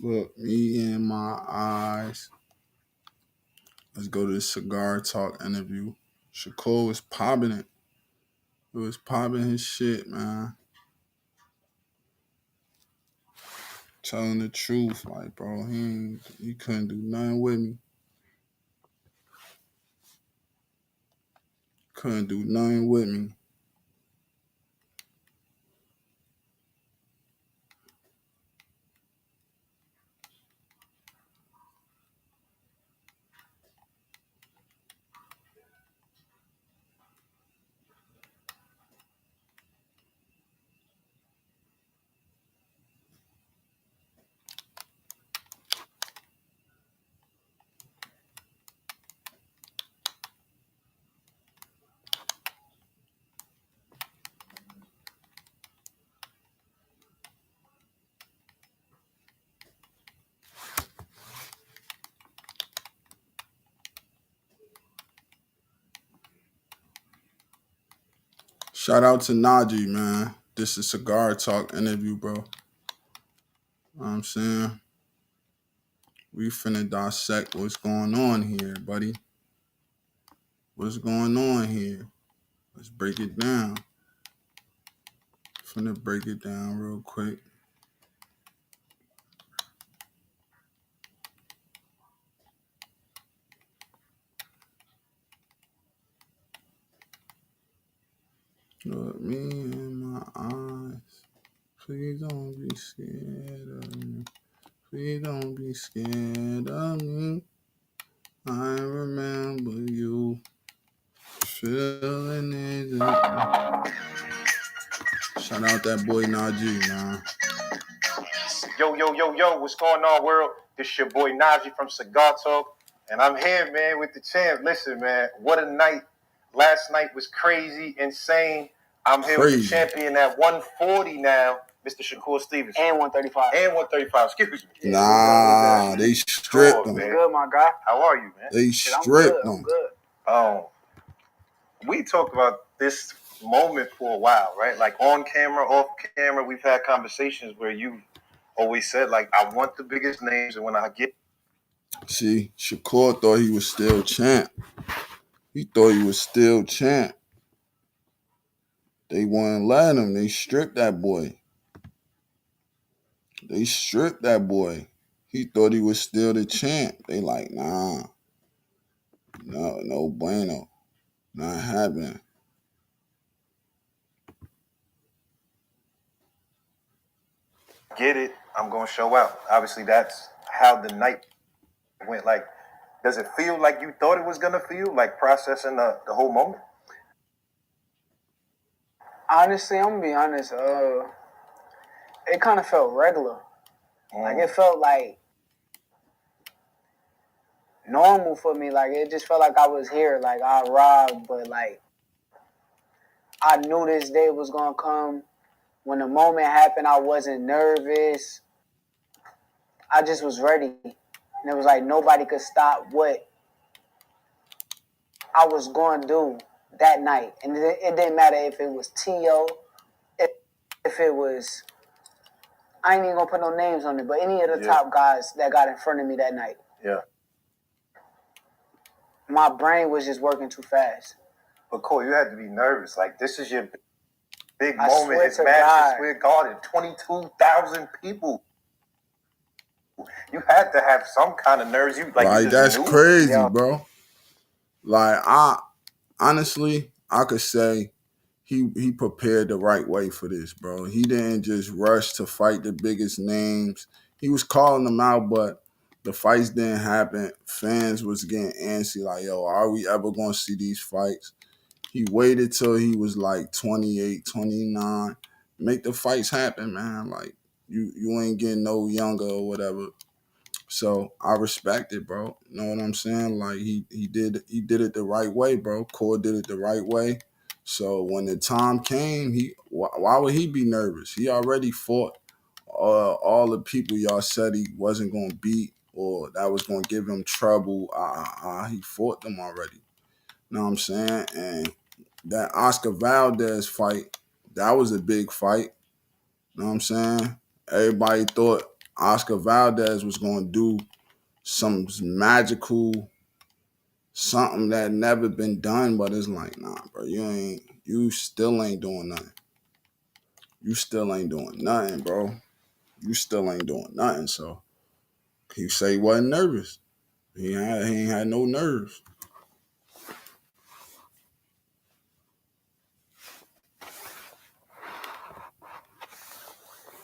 Look, me and my eyes. Let's go to the cigar talk interview. Shakur was popping it. It was popping his shit, man. Telling the truth, like, bro, he couldn't do nothing with me. Couldn't do nothing with me. Shout out to Najee, man. This is cigar talk interview, bro. You know what I'm saying? We finna dissect what's going on here, buddy. What's going on here? Let's break it down. Finna break it down real quick. Look me in my eyes. Please don't be scared of me. Please don't be scared of me. I remember you. Feeling it. Shout out that boy Najee, man. Yo, what's going on, world? This your boy Najee from Cigar Talk, and I'm here, man, with the champ. Listen, man, what a night. Last night was crazy, insane. I'm here with the champion at 140 now, Mr. Shakur Stevens. And 135. And 135, excuse me. Nah, they stripped him. Good, my guy. How are you, man? They stripped him. I'm good. We talked about this moment for a while, right? Like on camera, off camera, we've had conversations where you always said, like, I want the biggest names, and when I get... See, Shakur thought he was still champ. He thought he was still champ. They wouldn't let him. They stripped that boy. They stripped that boy. He thought he was still the champ. They like, nah. No bueno. Not happening. Get it, I'm going to show out. Obviously, that's how the night went. Like, does it feel like you thought it was going to feel, like processing the whole moment? Honestly, I'm going to be honest. It kind of felt regular. Like, it felt like normal for me. Like, it just felt like I was here. Like, I arrived, but, like, I knew this day was going to come. When the moment happened, I wasn't nervous. I just was ready. And it was like nobody could stop what I was going to do that night. And it didn't matter if it was T.O., if it was, I ain't even going to put no names on it, but any of the top guys that got in front of me that night. Yeah. My brain was just working too fast. But Cole, you had to be nervous. Like, this is your big I moment. swear It's to Madison God. Square Garden, 22,000 people. You had to have some kind of nerves. You Like you that's knew. crazy, bro. Like I honestly, I could say he prepared the right way for this, bro. He didn't just rush to fight the biggest names. He was calling them out, but the fights didn't happen. Fans was getting antsy, like, yo, are we ever gonna see these fights? He waited till he was like 28, 29. Make the fights happen, man. Like you ain't getting no younger or whatever. So I respect it, bro. Know what I'm saying? Like he did it the right way, bro. Core did it the right way. So when the time came, why would he be nervous? He already fought all the people y'all said he wasn't gonna beat or that was gonna give him trouble. He fought them already. Know what I'm saying? And that Oscar Valdez fight, that was a big fight. Know what I'm saying? Everybody thought Oscar Valdez was gonna do some magical something that never been done, but it's like, nah, bro, you still ain't doing nothing. You still ain't doing nothing, bro. You still ain't doing nothing. So he say he wasn't nervous. He ain't had no nerves.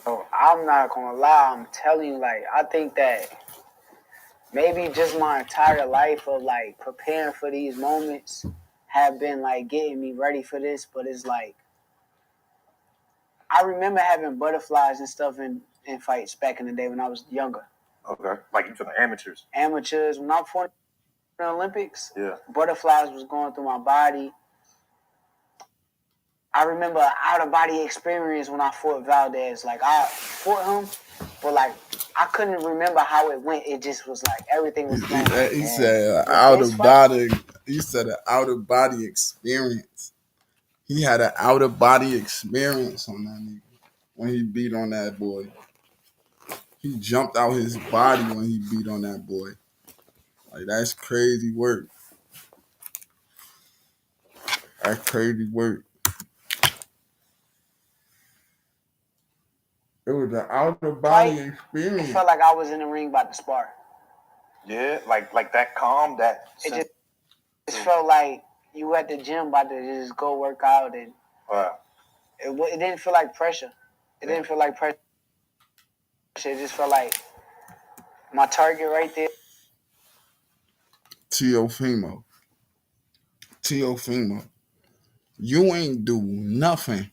So I'm not gonna lie, I'm telling you, like, I think that maybe just my entire life of like preparing for these moments have been like getting me ready for this, but it's like I remember having butterflies and stuff in fights back in the day when I was younger. Okay. Like you the amateurs. Amateurs, when I fought in the Olympics, Yeah. butterflies was going through my body. I remember an out-of-body experience when I fought Valdez. Like, I fought him, but, like, I couldn't remember how it went. It just was like everything was flowing. He said out of body. He said an out of body experience. He had an out of body experience on that nigga when he beat on that boy. He jumped out his body when he beat on that boy. Like that's crazy work. That's crazy work. It was an out of body experience. It felt like I was in the ring about to spar. Yeah, like that calm, that it just felt like you at the gym about to just go work out, and it didn't feel like pressure. It didn't feel like pressure. It just felt like my target right there. Teofimo, you ain't do nothing.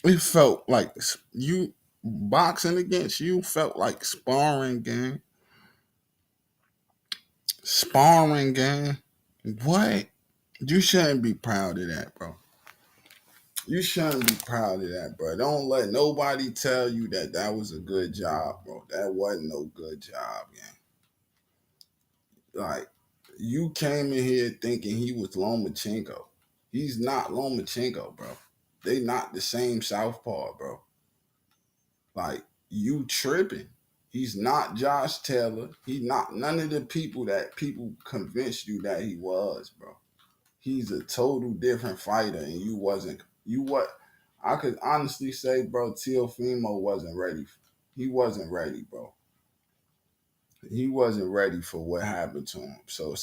It felt like you boxing against you felt like sparring, gang. Sparring, gang. What? You shouldn't be proud of that, bro. You shouldn't be proud of that, bro. Don't let nobody tell you that was a good job, bro. That wasn't no good job, gang. Like, you came in here thinking he was Lomachenko. He's not Lomachenko, bro. They not the same southpaw, bro. Like, you tripping. He's not Josh Taylor. He's not none of the people that people convinced you that he was, bro. He's a total different fighter, and you wasn't. You what? I could honestly say, bro, Teofimo wasn't ready. He wasn't ready, bro. He wasn't ready for what happened to him. So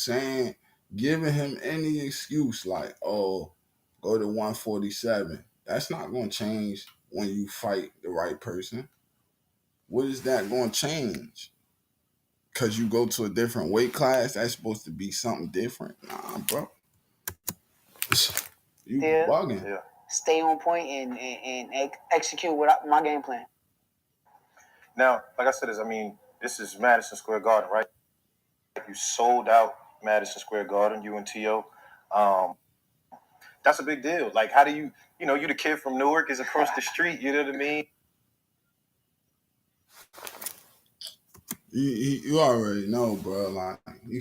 giving him any excuse like, oh, go to 147, that's not going to change when you fight the right person. What is that going to change? Because you go to a different weight class, that's supposed to be something different. Nah, bro. You bugging. Yeah. Stay on point and execute what my game plan. Now, like I said, this is Madison Square Garden, right? You sold out Madison Square Garden, you and T.O. That's a big deal. Like, how do you the kid from Newark is across the street, you know what I mean? You already know, bro. Like he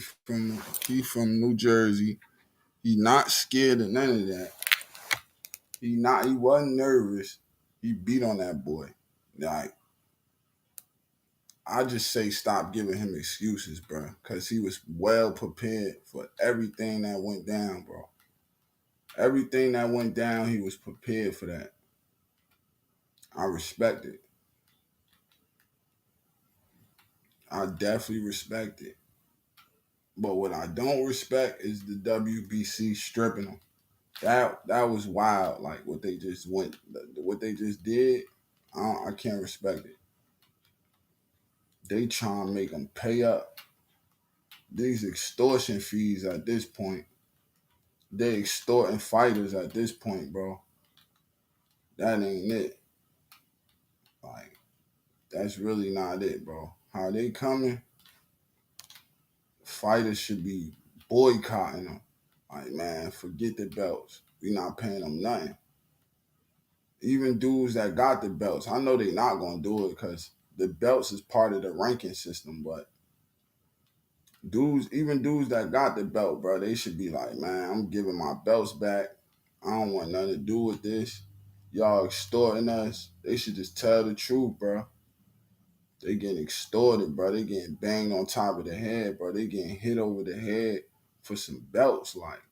from New Jersey. He not scared of none of that. He wasn't nervous. He beat on that boy. Like, I just say stop giving him excuses, bro. Cause he was well prepared for everything that went down, bro. Everything that went down, he was prepared for that. I respect it. I definitely respect it. But what I don't respect is the WBC stripping him. That was wild. Like what they just did. I can't respect it. They trying to make them pay up. These extortion fees at this point. They extorting fighters at this point, bro. That ain't it. Like, that's really not it, bro. How they coming? Fighters should be boycotting them. Like, man, forget the belts. We not paying them nothing. Even dudes that got the belts, I know they not gonna do it because the belts is part of the ranking system, but even dudes that got the belt, bro, they should be like, man, I'm giving my belts back. I don't want nothing to do with this. Y'all extorting us. They should just tell the truth, bro. They getting extorted, bro. They getting banged on top of the head, bro. They getting hit over the head for some belts, like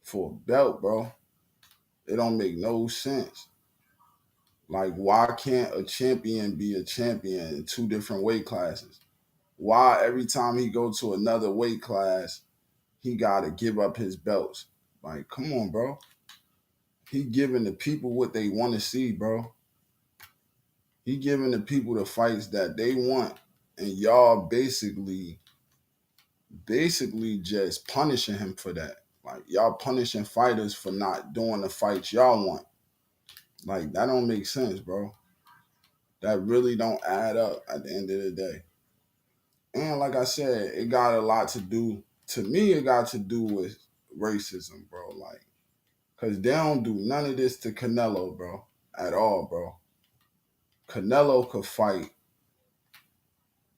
for a belt, bro. It don't make no sense. Like, why can't a champion be a champion in two different weight classes? Why every time he go to another weight class, he gotta give up his belts? Like, come on, bro. He giving the people what they want to see, bro. He giving the people the fights that they want, and y'all basically just punishing him for that. Like, y'all punishing fighters for not doing the fights y'all want. Like, that don't make sense, bro. That really don't add up at the end of the day. And like I said, it got a lot to do, to me, it got to do with racism, bro. Like, because they don't do none of this to Canelo, bro, at all, bro. Canelo could fight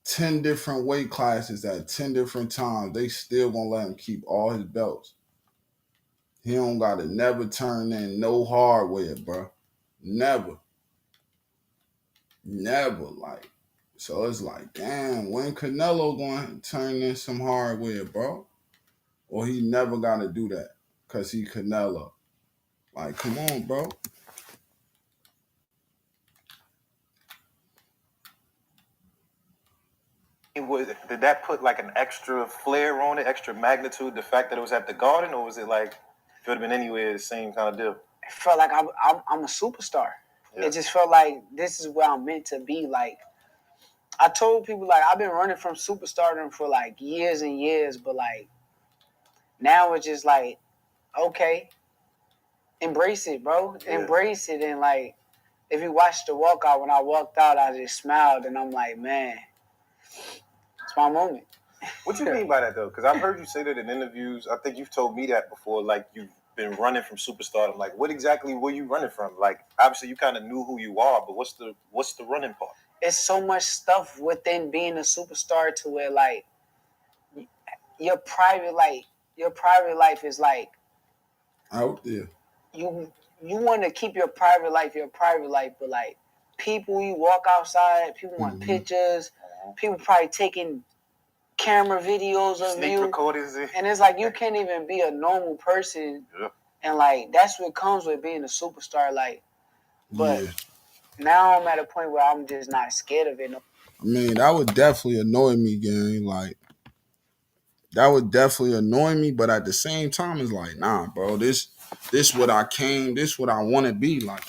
10 different weight classes at 10 different times. They still gonna let him keep all his belts. He don't gotta never turn in no hardware, bro. Never. Never. Like, so it's like, damn, when Canelo going to turn in some hardware, bro? Or he never got to do that because he Canelo. Like, come on, bro. Did that put like an extra flair on it, extra magnitude, the fact that it was at the Garden, or was it like, if it would have been anywhere, the same kind of deal? It felt like I'm a superstar. Yeah. It just felt like this is where I'm meant to be. Like, I told people, like, I've been running from superstardom for like years and years, but like now it's just like, okay, embrace it, bro. Yeah. Embrace it. And like, if you watch the walkout, when I walked out, I just smiled and I'm like, man, it's my moment. What you mean by that though? Because I've heard you say that in interviews. I think you've told me that before. Like, you've been running from superstardom. Like, what exactly were you running from? Like, obviously you kind of knew who you are, but what's the running part? It's so much stuff within being a superstar to where like your private life is like out there. You want to keep your private life, but like people, you walk outside, people want pictures, people probably taking camera videos of Sneak you, recordings, and it's like you can't even be a normal person, and like that's what comes with being a superstar. Like, but now I'm at a point where I'm just not scared of it. I mean, that would definitely annoy me, gang. Like, that would definitely annoy me, but at the same time, it's like, nah, bro, this what I came, this what I want to be like.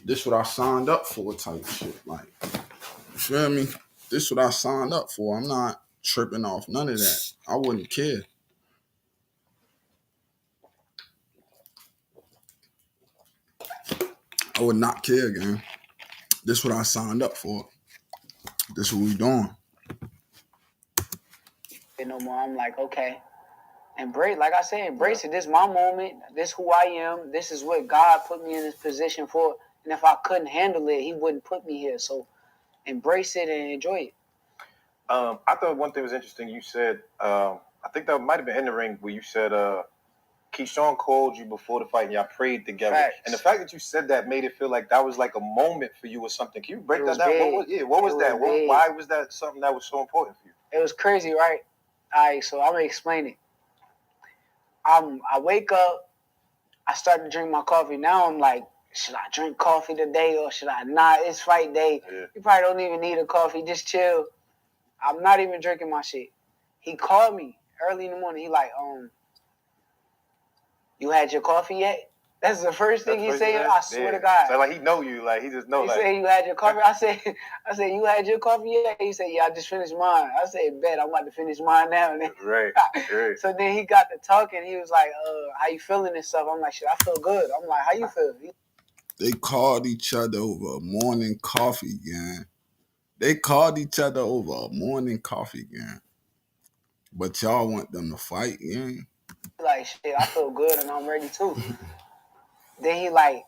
This what I signed up for type shit. Like, you feel me? This what I signed up for. I'm not tripping off none of that. I wouldn't care. I would not care, gang. This what I signed up for. This what we doing. No more. I'm like, okay, embrace, like I said, embrace it. This is my moment. This is who I am. This is what God put me in this position for. And if I couldn't handle it, He wouldn't put me here. So embrace it and enjoy it. I thought one thing was interesting. You said, I think that might have been in the ring where you said, Keyshawn called you before the fight and y'all prayed together. Facts. And the fact that you said that made it feel like that was like a moment for you or something. Can you break that down? What was that? Why was that something that was so important for you? It was crazy, right? All right, so I'm going to explain it. I wake up, I start to drink my coffee. Now I'm like, should I drink coffee today or should I not? It's fight day. Yeah. You probably don't even need a coffee. Just chill. I'm not even drinking my shit. He called me early in the morning. He like, you had your coffee yet? That's the first thing he said. I swear to God. So like he know you, like he just know. He said you had your coffee. I said you had your coffee yet? He said yeah, I just finished mine. I said bet I'm about to finish mine now. Right. So then he got to talking. He was like, how you feeling and stuff? I'm like, shit, I feel good. I'm like, how you feel? They called each other over a morning coffee, gang. They called each other over a morning coffee, gang. But y'all want them to fight, gang. Like shit, I feel good and I'm ready too. Then he like,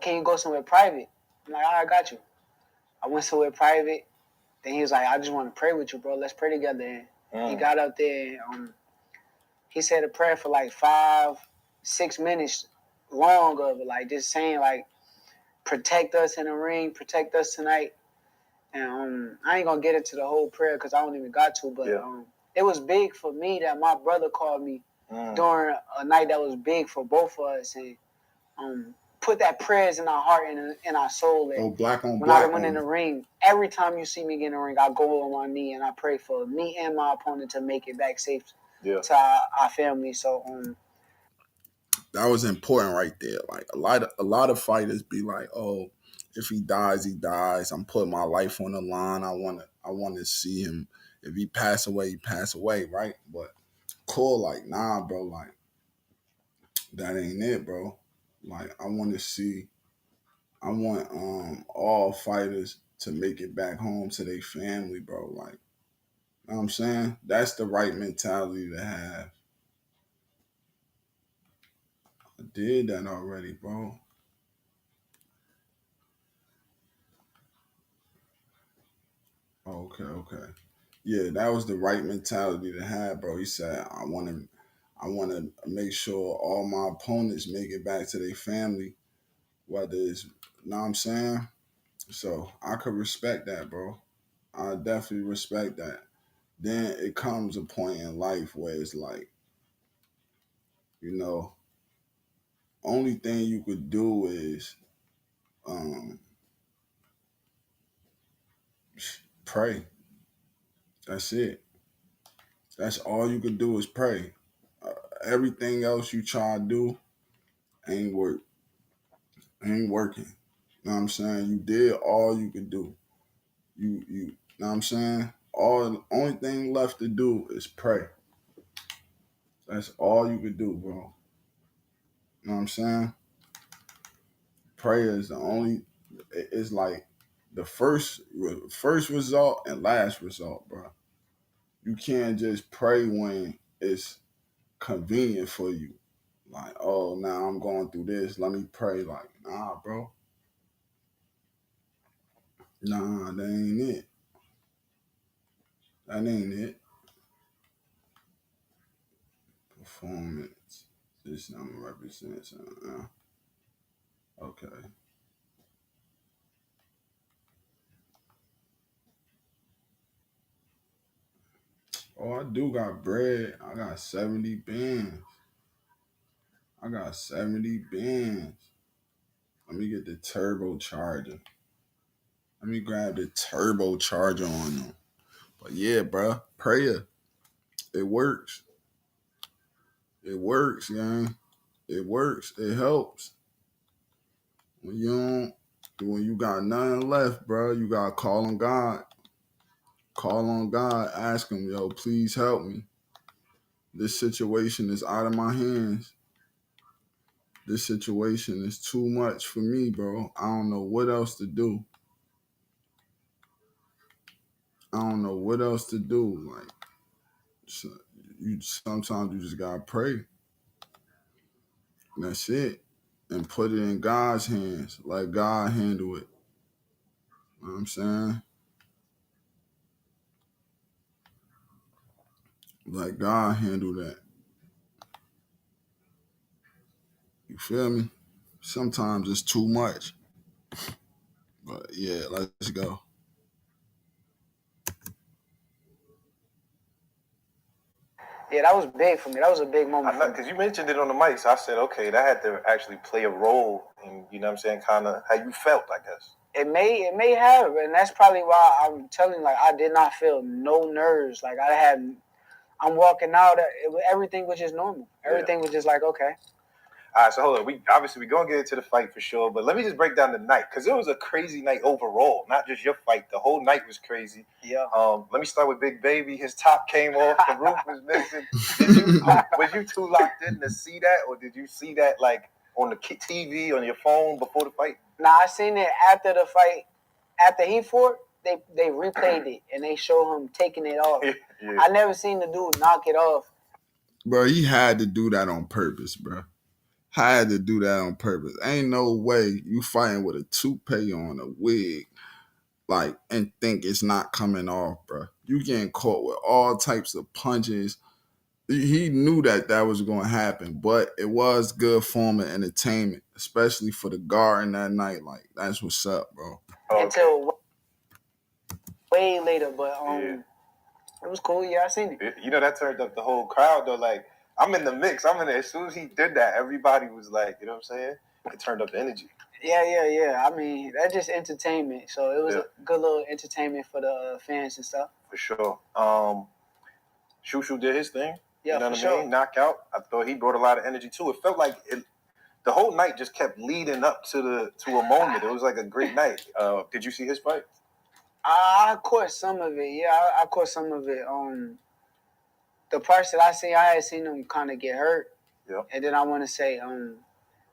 can you go somewhere private? I'm like, all right, I got you. I went somewhere private. Then he was like, I just want to pray with you, bro. Let's pray together. And he got up there and he said a prayer for like 5-6 minutes long of it, like just saying like, protect us in the ring, protect us tonight. And I ain't gonna get into the whole prayer because I don't even got to, but it was big for me that my brother called me during a night that was big for both of us and put that prayers in our heart and in our soul. And black on when black I went in the ring, every time you see me get in the ring, I go on my knee and I pray for me and my opponent to make it back safe to our family. So that was important right there. Like a lot of fighters be like, oh, if he dies, he dies. I'm putting my life on the line. I want to see him. If he pass away, he pass away, right? But cool, like, nah, bro, like that ain't it, bro. Like I want all fighters to make it back home to their family, bro. Like, you know what I'm saying? That's the right mentality to have. I did that already, bro. Okay. Yeah, that was the right mentality to have, bro. He said, I want to make sure all my opponents make it back to their family, whether it's, you know what I'm saying? So I could respect that, bro. I definitely respect that. Then it comes a point in life where it's like, you know, only thing you could do is pray. That's it. That's all you could do is pray. Everything else you try to do ain't working. You know what I'm saying? You did all you could do. You know what I'm saying? Only thing left to do is pray. That's all you could do, bro. You know what I'm saying? Prayer is the only. It's like the first result and last result, bro. You can't just pray when it's convenient for you. Like, oh, now I'm going through this. Let me pray. Like, nah, bro. Nah, that ain't it. That ain't it. Performance. This number represents. Okay. Oh, I do got bread. I got 70 bands. I got 70 bands. Let me get the turbocharger. Let me grab the turbocharger on them. But yeah, bro, prayer. It works. It works, gang. It works. It helps. When you got nothing left, bro, you gotta call on God. Call on God. Ask him, yo, please help me. This situation is out of my hands. This situation is too much for me, bro. I don't know what else to do. I don't know what else to do. Like, so You sometimes you just gotta pray. And that's it. And put it in God's hands. Let God handle it. You know what I'm saying? Let God handle that. You feel me? Sometimes it's too much. But yeah, let's go. Yeah, that was big for me. That was a big moment. Because you mentioned it on the mic, so I said, okay, that had to actually play a role in, you know what I'm saying, kind of how you felt, I guess. It may have, and that's probably why I'm telling you, like, I did not feel no nerves. Like, I'm walking out, everything was just normal. Everything was just like, okay. All right, so hold on. We gonna get into the fight for sure, but let me just break down the night because it was a crazy night overall. Not just your fight; the whole night was crazy. Yeah. Let me start with Big Baby. His top came off. The roof was missing. Was you too locked in to see that, or did you see that like on the TV on your phone before the fight? Nah, I seen it after the fight. After he fought, they replayed it and they show him taking it off. Yeah. I never seen the dude knock it off. Bro, he had to do that on purpose, bro. Had to do that on purpose. Ain't no way you fighting with a toupee on, a wig, like, and think it's not coming off, bro. You getting caught with all types of punches. He knew that was going to happen, but it was good form of entertainment, especially for the guard in that night. Like, that's what's up, bro. Okay. Until way later, but it was cool. Yeah, I seen it. You know, that turned up the whole crowd, though. Like, I'm in the mix. I'm in there. As soon as he did that, everybody was like, you know what I'm saying? It turned up the energy. Yeah. I mean, that's just entertainment. So it was a good little entertainment for the fans and stuff. For sure. Shushu did his thing. Yeah, you know for what sure. I mean? Knockout. I thought he brought a lot of energy too. It felt like the whole night just kept leading up to a moment. It was like a great night. Did you see his fight? I caught some of it. Yeah, I caught some of it. The parts that I had seen him kind of get hurt. Yeah. And then I want to say,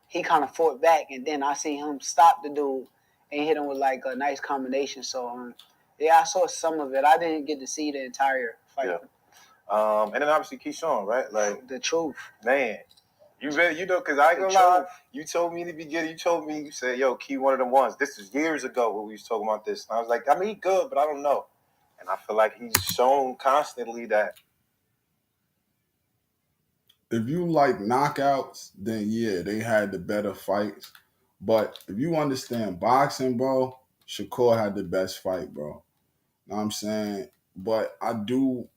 he kind of fought back, and then I seen him stop the dude and hit him with like a nice combination. So, yeah, I saw some of it. I didn't get to see the entire fight. Yeah. And then obviously Keyshawn, right? Like the truth, man. You know, because I ain't gonna lie, you told me in the beginning, you said, yo, Key one of them ones. This is years ago when we was talking about this. And I was like, I mean, he good, but I don't know. And I feel like he's shown constantly that. If you like knockouts, then yeah, they had the better fights. But if you understand boxing, bro, Shakur had the best fight, bro. Know what I'm saying? But I do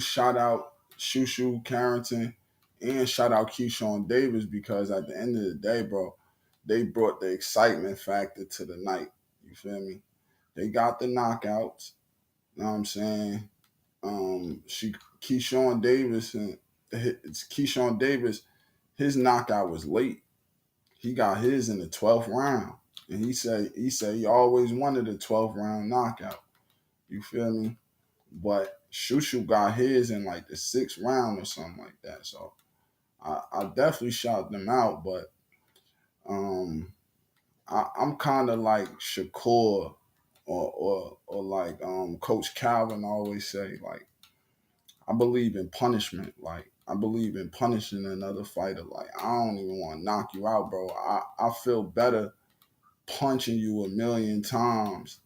shout out Shushu Carrington and shout out Keyshawn Davis because at the end of the day, bro, they brought the excitement factor to the night. You feel me? They got the knockouts. Know what I'm saying? Keyshawn Davis and it's Keyshawn Davis, his knockout was late. He got his in the 12th round. And he said he always wanted a 12th round knockout. You feel me? But Shushu got his in like the 6th round or something like that. So I definitely shout them out, but I'm kind of like Shakur or like Coach Calvin always say, like, I believe in punishment. Like, I believe in punishing another fighter. Like, I don't even want to knock you out, bro. I feel better punching you a million times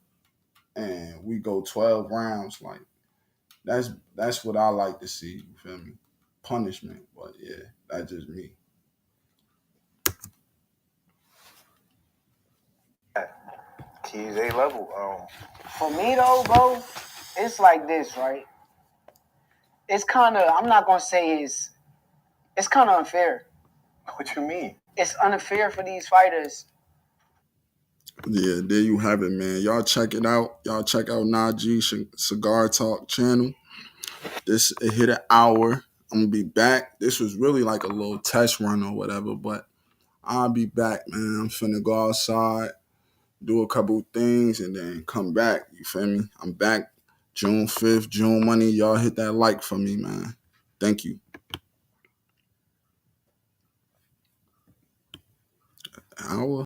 and we go 12 rounds. Like, that's what I like to see. You feel me? Punishment. But yeah, that's just me. Keys A level. For me though, bro, it's like this, right? It's kind of, I'm not gonna say it's kind of unfair. What you mean? It's unfair for these fighters. Yeah, there you have it, man. Y'all check it out. Y'all check out Najee Cigar Talk channel. It hit an hour. I'm gonna be back. This was really like a little test run or whatever, but I'll be back, man. I'm finna go outside, do a couple things, and then come back. You feel me? I'm back June 5th, June money. Y'all hit that like for me, man. Thank you. Hour.